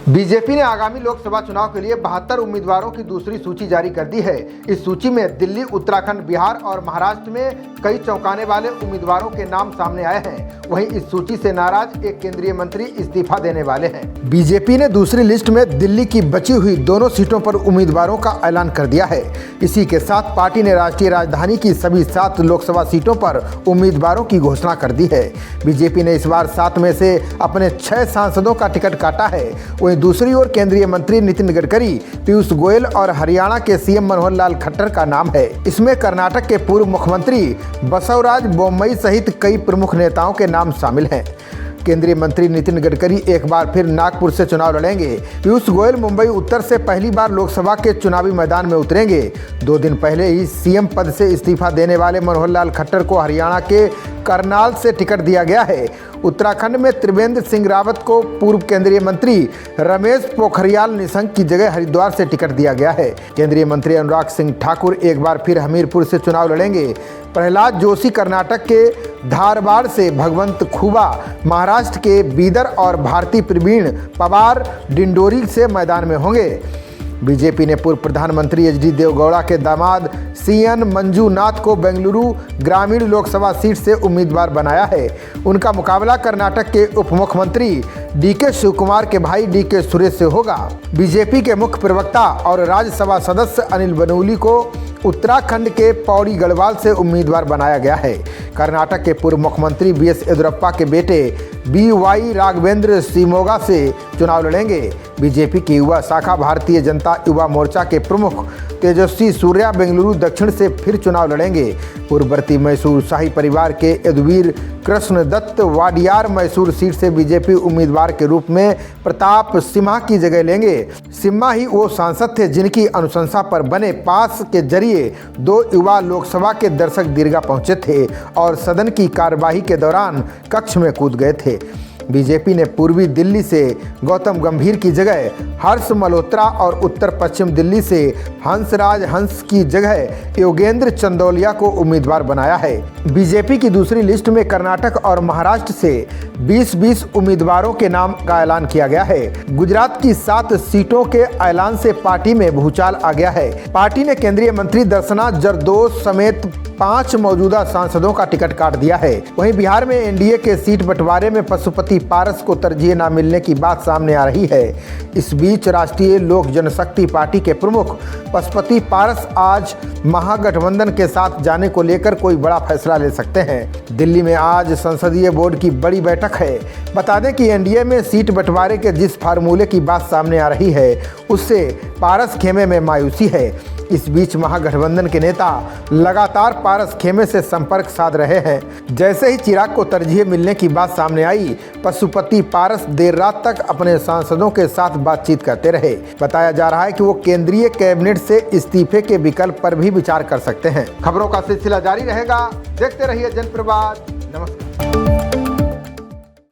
BJP ने आगामी लोकसभा चुनाव के लिए 72 उम्मीदवारों की दूसरी सूची जारी कर दी है। इस सूची में दिल्ली, उत्तराखंड, बिहार और महाराष्ट्र में कई चौंकाने वाले उम्मीदवारों के नाम सामने आए हैं। वहीं इस सूची से नाराज एक केंद्रीय मंत्री इस्तीफा देने वाले हैं। बीजेपी ने दूसरी लिस्ट में दिल्ली की बची हुई दोनों सीटों पर उम्मीदवारों का ऐलान कर दिया है। इसी के साथ पार्टी ने राष्ट्रीय राजधानी की सभी 7 लोकसभा सीटों पर उम्मीदवारों की घोषणा कर दी है। बीजेपी ने इस बार 7 में से अपने 6 सांसदों का टिकट काटा है। वहीं दूसरी ओर केंद्रीय मंत्री नितिन गडकरी, पीयूष गोयल और हरियाणा के सीएम मनोहर लाल खट्टर का नाम है। इसमें कर्नाटक के पूर्व मुख्यमंत्री बसवराज बोम्मई सहित कई प्रमुख नेताओं के नाम शामिल हैं। केंद्रीय मंत्री नितिन गडकरी एक बार फिर नागपुर से चुनाव लड़ेंगे। पीयूष गोयल मुंबई उत्तर से पहली बार लोकसभा के चुनावी मैदान में उतरेंगे। 2 दिन पहले ही सीएम पद से इस्तीफा देने वाले मनोहर लाल खट्टर को हरियाणा के करनाल से टिकट दिया गया है। उत्तराखंड में त्रिवेंद्र सिंह रावत को पूर्व केंद्रीय मंत्री रमेश पोखरियाल निशंक की जगह हरिद्वार से टिकट दिया गया है। केंद्रीय मंत्री अनुराग सिंह ठाकुर एक बार फिर हमीरपुर से चुनाव लड़ेंगे। प्रहलाद जोशी कर्नाटक के धारवाड़ से, भगवंत खुबा महाराष्ट्र के बीदर और भारती प्रवीण पवार डिंडोरी से मैदान में होंगे। बीजेपी ने पूर्व प्रधानमंत्री एच डी देवेगौड़ा के दामाद सीएन मंजूनाथ को बेंगलुरु ग्रामीण लोकसभा सीट से उम्मीदवार बनाया है। उनका मुकाबला कर्नाटक के उप मुख्यमंत्री डीके शिवकुमार के भाई डीके सुरेश से होगा। बीजेपी के मुख्य प्रवक्ता और राज्यसभा सदस्य अनिल बनूली को उत्तराखंड के पौड़ी गढ़वाल से उम्मीदवार बनाया गया है। कर्नाटक के पूर्व मुख्यमंत्री बीएस येदियुरप्पा के बेटे बीवाई राघवेंद्र शिमोगा से चुनाव लड़ेंगे। बीजेपी की युवा शाखा भारतीय जनता युवा मोर्चा के प्रमुख तेजस्वी सूर्या बेंगलुरु दक्षिण से फिर चुनाव लड़ेंगे। पूर्ववर्ती मैसूर शाही परिवार के यदुवीर कृष्ण दत्त वाडियार मैसूर सीट से बीजेपी उम्मीदवार के रूप में प्रताप सिम्हा की जगह लेंगे। सिम्हा ही वो सांसद थे जिनकी अनुशंसा पर बने पास के जरिए 2 युवा लोकसभा के दर्शक दीर्घा पहुंचे थे और सदन की कार्यवाही के दौरान कक्ष में कूद गए थे। बीजेपी ने पूर्वी दिल्ली से गौतम गंभीर की जगह हर्ष मल्होत्रा और उत्तर पश्चिम दिल्ली से हंसराज हंस की जगह योगेंद्र चंदौलिया को उम्मीदवार बनाया है। बीजेपी की दूसरी लिस्ट में कर्नाटक और महाराष्ट्र से 20-20 उम्मीदवारों के नाम का ऐलान किया गया है। गुजरात की 7 सीटों के ऐलान से पार्टी में भूचाल आ गया है। पार्टी ने केंद्रीय मंत्री दर्शना जरदोश समेत 5 मौजूदा सांसदों का टिकट काट दिया है। वहीं बिहार में एनडीए के सीट बंटवारे में पशुपति पारस को तरजीह न मिलने की बात सामने आ रही है। इस बीच राष्ट्रीय लोक जनशक्ति पार्टी के प्रमुख पशुपति पारस आज महागठबंधन के साथ जाने को लेकर कोई बड़ा फैसला ले सकते हैं। दिल्ली में आज संसदीय बोर्ड की बड़ी बैठक है। बता दें कि एनडीए में सीट बंटवारे के जिस फार्मूले की बात सामने आ रही है उससे पारस खेमे में मायूसी है। इस बीच महागठबंधन के नेता लगातार पारस खेमे से संपर्क साध रहे हैं। जैसे ही चिराग को तरजीह मिलने की बात सामने आई, पशुपति पारस देर रात तक अपने सांसदों के साथ बातचीत करते रहे। बताया जा रहा है कि वो केंद्रीय कैबिनेट से इस्तीफे के विकल्प पर भी विचार कर सकते हैं। खबरों का सिलसिला जारी रहेगा। देखते रहिए जनप्रवाद। नमस्कार।